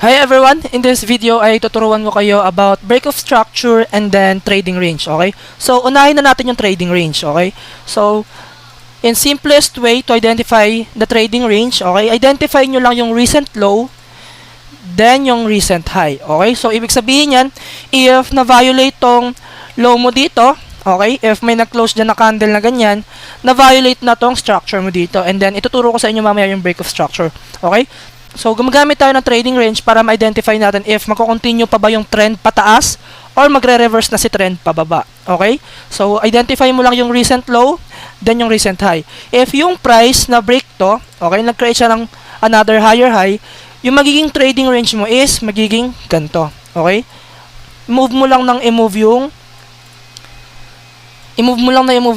Hi everyone! In this video ay tuturuan ko kayo about break of structure and then trading range, okay? So, unahin na natin yung trading range, okay? So, in simplest way to identify the trading range, okay? Identify nyo lang yung recent low, then yung recent high, okay? So, ibig sabihin yan, if na-violate tong low mo dito, okay? If may nag-close dyan na candle na ganyan, na-violate na tong structure mo dito. And then, ituturo ko sa inyo mamaya yung break of structure, okay? So, gumagamit tayo ng trading range para ma-identify natin if magko-continue pa ba yung trend pataas or magre-reverse na si trend pababa. Okay? So, identify mo lang yung recent low, then yung recent high. If yung price na break to, okay, nag-create siya ng another higher high, yung magiging trading range mo is magiging ganito. Okay? Move mo lang ng i-move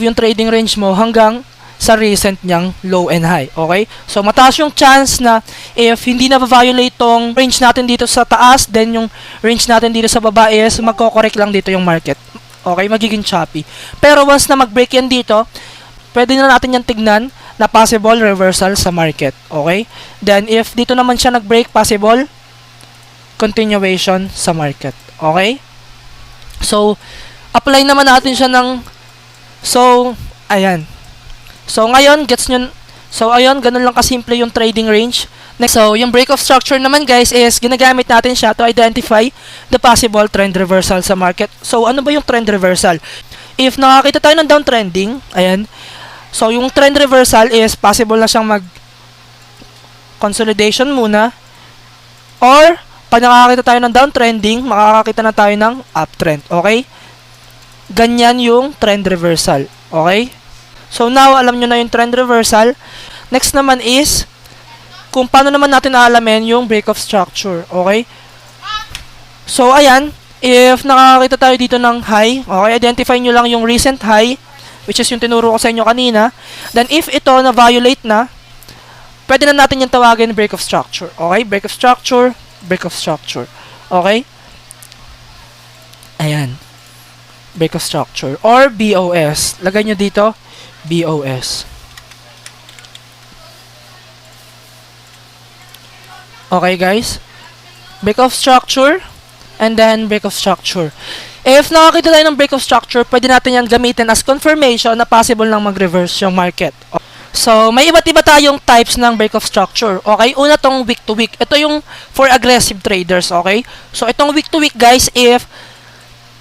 yung trading range mo hanggang sa recent niyang low and high, okay? So, mataas yung chance na if hindi na violate tong range natin dito sa taas, then yung range natin dito sa baba is magko-correct lang dito yung market. Okay? Magiging choppy. Pero once na mag-break yan dito, pwede na natin yan tignan na possible reversal sa market, okay? Then, if dito naman siya nag-break, possible continuation sa market, okay? So, apply naman natin siya ng ayan. So, ngayon, gets nyo, so, ayun, ganun lang kasimple yung trading range. Next, so, yung break of structure naman, guys, is ginagamit natin siya to identify the possible trend reversal sa market. So, ano ba yung trend reversal? If nakakita tayo ng downtrending, ayan, so, yung trend reversal is possible na siyang consolidation muna, or, pag nakakita tayo ng downtrending, makakakita na tayo ng uptrend, okay? Ganyan yung trend reversal, okay? So, now, alam nyo na yung trend reversal. Next naman is, kung paano naman natin aalamin yung break of structure. Okay? So, ayan. If nakakita tayo dito ng high, okay, identify nyo lang yung recent high, which is yung tinuro ko sa inyo kanina. Then, if ito na-violate na, pwede na natin yung tawagin break of structure. Okay? Break of structure, break of structure. Okay? Ayan. Break of structure. Or BOS. Lagay nyo dito, BOS. Okay, guys? Break of structure and then break of structure. If nakakita tayo ng break of structure, pwede natin yan gamitin as confirmation na possible lang mag-reverse yung market. So, may iba't iba tayong types ng break of structure. Okay? Una tong week to week. Ito yung for aggressive traders. Okay? So, itong week to week, guys, if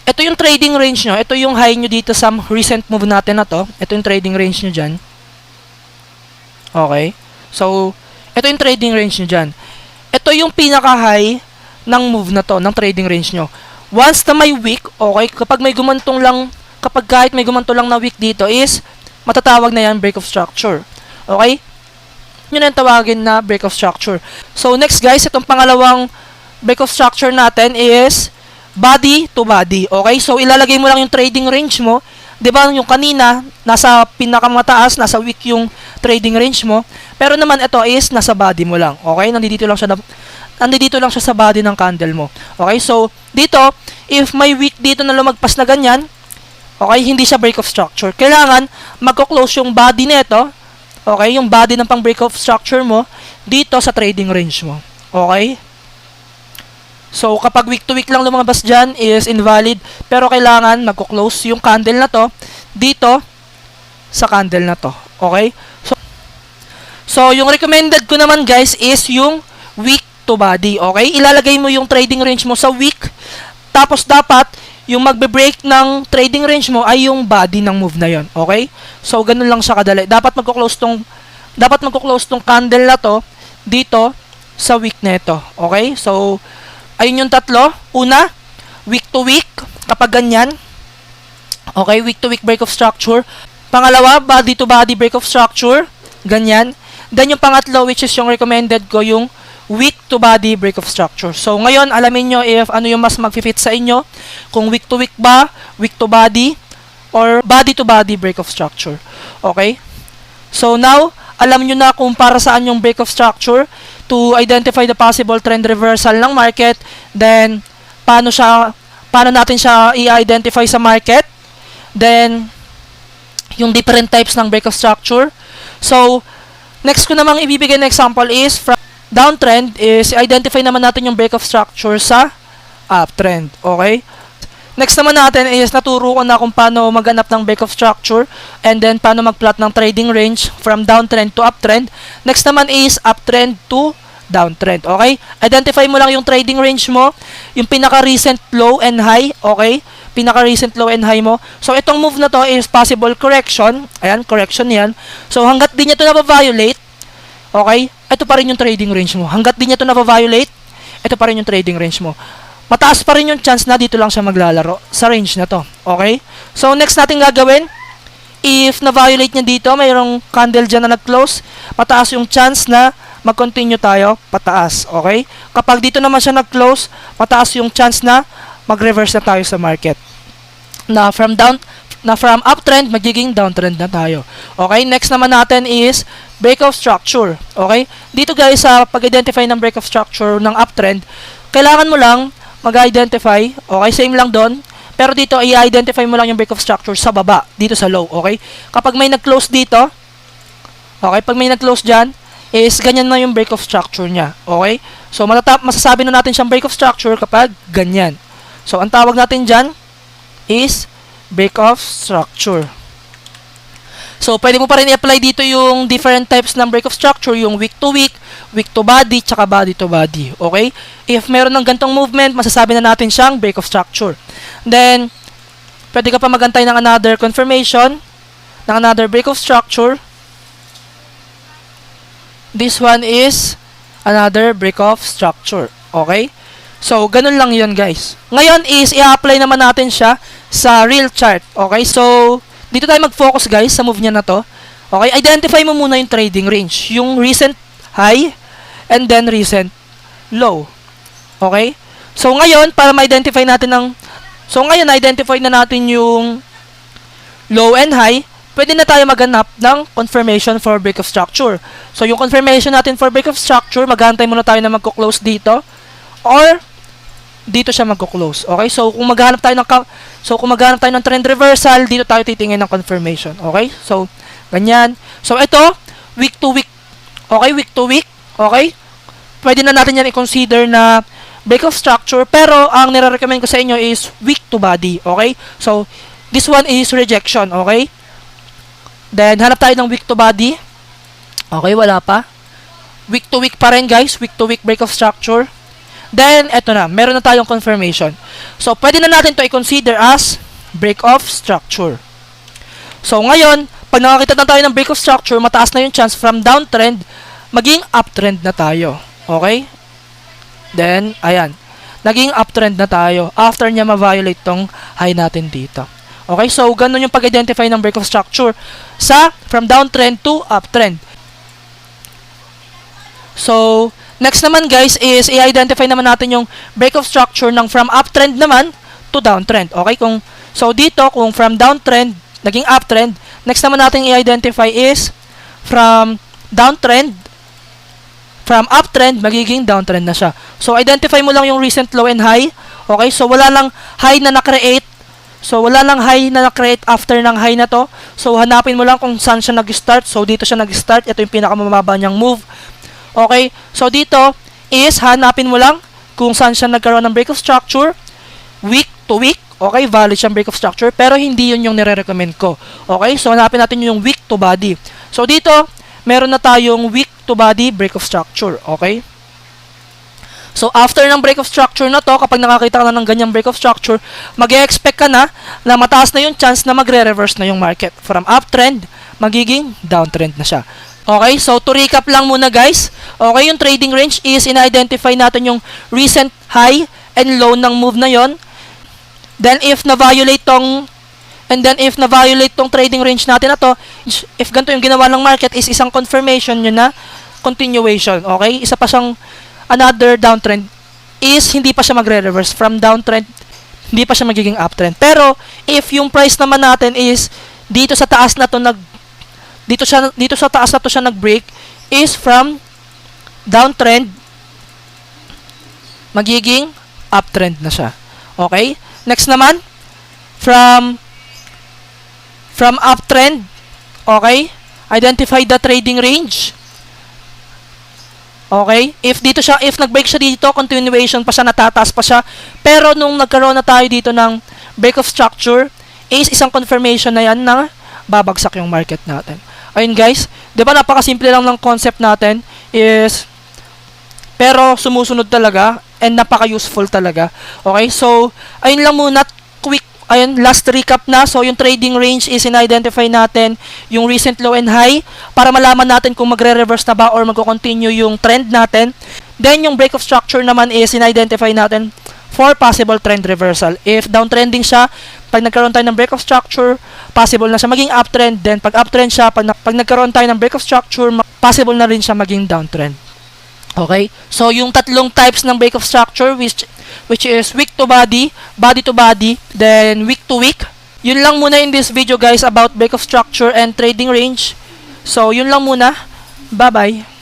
ito yung trading range nyo. Ito yung high nyo dito sa recent move natin na to. Ito yung trading range nyo dyan. Okay? So, ito yung trading range nyo dyan. Ito yung pinaka-high ng move na to, ng trading range nyo. Once na may wick, okay, kapag kahit may gumantong lang na wick dito is, matatawag na yan break of structure. Okay? Yun ang tawagin na break of structure. So, next guys, itong pangalawang break of structure natin is body to body, okay? So, ilalagay mo lang yung trading range mo. Diba, yung kanina, nasa pinakamataas, nasa weak yung trading range mo. Pero naman, ito is nasa body mo lang, okay? Nandito lang siya sa body ng candle mo. Okay? So, dito, if may weak dito na lumagpas na ganyan, okay, hindi siya break of structure. Kailangan, magko-close yung body nito, okay? Yung body ng pang break of structure mo, dito sa trading range mo. Okay? So, kapag week to week lang lumabas dyan is invalid, pero kailangan magko-close yung candle na to dito sa candle na to. Okay? So, yung recommended ko naman guys is yung week to body. Okay? Ilalagay mo yung trading range mo sa week, tapos dapat yung magbe-break ng trading range mo ay yung body ng move na yon. Okay? So, ganun lang siya kadali. Dapat magko-close tong candle na to dito sa week na ito. Okay? So, ayun yung tatlo. Una, week to week, kapag ganyan. Okay, week to week break of structure. Pangalawa, body to body break of structure. Ganyan. Then yung pangatlo, which is yung recommended ko, yung week to body break of structure. So, ngayon, alamin nyo if ano yung mas mag-fit sa inyo. Kung week to week ba, week to body, or body to body break of structure. Okay? So, now, alam nyo na kung para saan yung break of structure to identify the possible trend reversal ng market. Then, paano natin siya i-identify sa market. Then, yung different types ng break of structure. So, next ko namang ibibigay na example is downtrend is identify naman natin yung break of structure sa uptrend. Okay? Next naman natin is naturo ko na kung paano maghanap ng break of structure and then paano mag-plot ng trading range from downtrend to uptrend. Next naman is uptrend to downtrend. Okay? Identify mo lang yung trading range mo, yung pinaka-recent low and high. Okay? Pinaka-recent low and high mo. So, itong move na to is possible correction. Ayan, correction yan. So, hanggat di niya to na-violate, okay, ito pa rin yung trading range mo. Hanggat di niya to na-violate, ito pa rin yung trading range mo. Mataas pa rin yung chance na dito lang siya maglalaro sa range na to. Okay? So, next natin gagawin, if na-violate niya dito, mayroong candle dyan na nag-close, mataas yung chance na mag-continue tayo pataas. Okay? Kapag dito naman siya nag-close, mataas yung chance na mag-reverse na tayo sa market. Na from uptrend, magiging downtrend na tayo. Okay? Next naman natin is break of structure. Okay? Dito guys, sa pag-identify ng break of structure ng uptrend, kailangan mo lang mag-identify, okay, same lang doon, pero dito i-identify mo lang yung break of structure sa baba, dito sa low, okay? Kapag may nag-close dito, okay, pag may nag-close dyan, is ganyan na yung break of structure niya, okay? So, masasabi na natin siyang break of structure kapag ganyan. So, ang tawag natin dyan is break of structure. So, pwede mo pa rin i-apply dito yung different types ng break of structure, yung week to week, week to body, tsaka body to body. Okay? If meron ng gantong movement, masasabi na natin siyang break of structure. Then, pwede ka pa magantay ng another confirmation, ng another break of structure. This one is another break of structure. Okay? So, ganun lang yun guys. Ngayon is, i-apply naman natin siya sa real chart. Okay? So, dito tayo mag-focus guys sa move niya na to. Okay, identify mo muna yung trading range, yung recent high and then recent low. Okay? So ngayon para ma-identify natin na-identify na natin yung low and high, pwede na tayo maghanap ng confirmation for break of structure. So yung confirmation natin for break of structure, maghahantay muna tayo na magko-close dito or dito siya magko-close. Okay? So kung maghanap tayo ng trend reversal, dito tayo titingin ng confirmation. Okay? So ganyan. So ito, week to week. Okay, week to week. Okay? Pwede na natin yan i-consider na break of structure, pero ang nire-recommend ko sa inyo is week to body. Okay? So this one is rejection. Okay? Then hanap tayo ng week to body. Okay, wala pa. Week to week pa rin guys, week to week break of structure. Then, eto na, meron na tayong confirmation. So, pwede na natin to i-consider as break of structure. So, ngayon, pag nakakita na tayo ng break of structure, mataas na yung chance from downtrend, maging uptrend na tayo. Okay? Then, ayan. Naging uptrend na tayo after niya ma-violate tong high natin dito. Okay? So, ganun yung pag-identify ng break of structure sa from downtrend to uptrend. So, next naman guys is i-identify naman natin yung break of structure ng from uptrend naman to downtrend. Okay? So dito, kung from downtrend, naging uptrend, next naman natin i-identify is from downtrend, from uptrend, magiging downtrend na siya. So identify mo lang yung recent low and high. Okay? So wala lang high na na-create. So wala lang high na na-create after ng high na to. So hanapin mo lang kung saan siya nag-start. So dito siya nag-start. Ito yung pinakamababa niyang move. Okay? So, dito is hanapin mo lang kung saan siya nagkaroon ng break of structure, week to week. Okay? Valid siyang break of structure, pero hindi yun yung nire-recommend ko. Okay? So, hanapin natin yung week to body. So, dito, meron na tayong week to body break of structure. Okay? So, after ng break of structure na to, kapag nakakita ka na ng ganyang break of structure, mag-e-expect ka na mataas na yung chance na magre-reverse na yung market. From uptrend, magiging downtrend na siya. Okay, so to recap lang muna guys. Okay, yung trading range is ina-identify natin yung recent high and low ng move na yon. Then if na-violate tong trading range natin na to, if ganito yung ginawa ng market is isang confirmation yun na continuation. Okay, isa pa siyang another downtrend is hindi pa siya magre-reverse from downtrend, hindi pa siya magiging uptrend. Pero if yung price naman natin is dito sa taas na to dito sa taas na to siya nag-break is from downtrend magiging uptrend na siya. Okay? Next naman from uptrend, okay? Identify the trading range. Okay? If nag-break siya dito, continuation pa siya, natataas pa siya. Pero nung nagkaroon na tayo dito ng break of structure, is isang confirmation na yan na babagsak yung market natin. Ayun guys, 'di ba napakasimple lang ng concept natin is pero sumusunod talaga and napaka-useful talaga. Okay? So, ayun lang muna, quick. Ayun, last recap na. So, yung trading range is in-identify natin yung recent low and high para malaman natin kung magre-reverse na ba or magko-continue yung trend natin. Then, yung break of structure naman is in-identify natin for possible trend reversal. If downtrending siya, pag nagkaroon tayo ng break of structure, possible na siya maging uptrend. Then, pag uptrend siya, pag nagkaroon tayo ng break of structure, possible na rin siya maging downtrend. Okay? So, yung tatlong types ng break of structure which is week to body, body to body, then week to week. Yun lang muna in this video guys about break of structure and trading range. So, yun lang muna. Bye-bye.